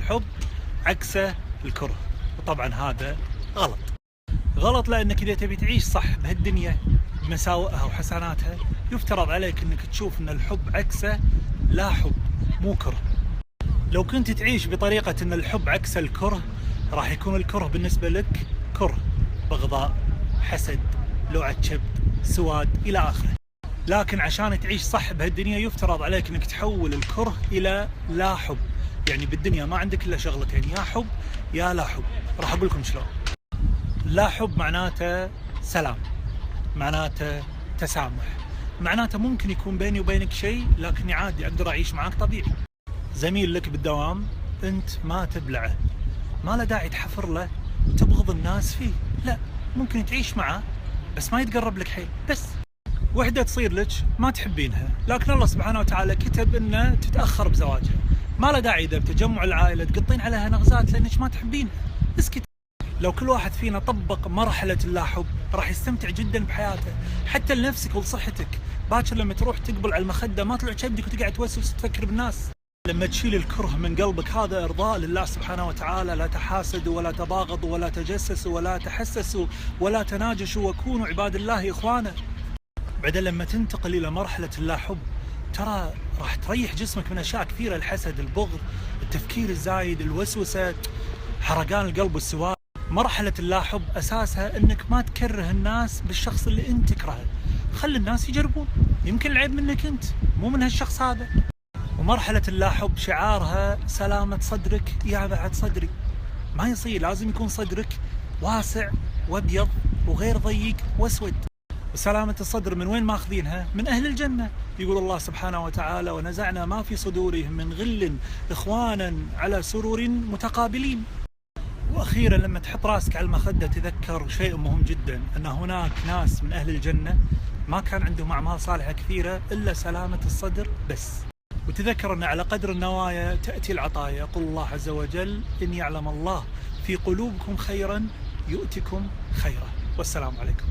الحب عكسه الكره. وطبعا هذا غلط. غلط لأنك إذا تبي تعيش صح بهالدنيا بمساوئها وحسناتها يفترض عليك أنك تشوف أن الحب عكسه لا حب، مو كره. لو كنت تعيش بطريقة أن الحب عكس الكره راح يكون الكره بالنسبة لك كره، بغضاء، حسد، لوعة كبد، سواد إلى آخره. لكن عشان تعيش صح بهالدنيا يفترض عليك أنك تحول الكره إلى لا حب. يعني بالدنيا ما عندك إلا شغلتين، يا حب يا لا حب. راح أقول لكم شلون. لا حب معناته سلام، معناته تسامح، معناته ممكن يكون بيني وبينك شيء لكني عادي أقدر أعيش معاك طبيعي. زميل لك بالدوام أنت ما تبلعه، ما له داعي تحفر له وتبغض الناس فيه، لا، ممكن تعيش معه بس ما يتقرب لك حيل. بس وحدة تصير لك ما تحبينها لكن الله سبحانه وتعالى كتب أنه تتأخر بزواجها، ما له داعي إذا بتجمع العائلة تقطين عليها نغزات لأنك ما تحبينها، اسكت. لو كل واحد فينا طبق مرحلة اللا حب راح يستمتع جدا بحياته، حتى لنفسك ولصحتك. باكر لما تروح تقبل على المخدة ما طلع كبدك وتقعد توسوس وتفكر بالناس. لما تشيل الكره من قلبك هذا إرضاء لله سبحانه وتعالى. لا تحاسدوا ولا تباغضوا ولا تجسسوا ولا تحسسوا ولا تناجشوا وكونوا عباد الله إخوانا. بعدين لما تنتقل إلى مرحلة اللا حب ترى راح تريح جسمك من أشياء كثيرة، الحسد، البغض، التفكير الزايد، الوسوسة، حرقان القلب والسواد. مرحلة اللا حب أساسها أنك ما تكره الناس بالشخص اللي أنت تكرهه، خلي الناس يجربون، يمكن العيب منك أنت مو من هالشخص هذا. ومرحلة اللا حب شعارها سلامة صدرك يا بعد صدري. ما يصير، لازم يكون صدرك واسع وابيض وغير ضيق واسود. وسلامة الصدر من وين ماخذينها؟ من أهل الجنة. يقول الله سبحانه وتعالى ونزعنا ما في صدورهم من غل إخوانا على سرور متقابلين. وأخيرا لما تحط راسك على المخدة تذكر شيء مهم جدا، أن هناك ناس من أهل الجنة ما كان عندهم أعمال صالحة كثيرة إلا سلامة الصدر بس. وتذكر أن على قدر النوايا تأتي العطايا. يقول الله عز وجل إن يعلم الله في قلوبكم خيرا يؤتكم خيرا. والسلام عليكم.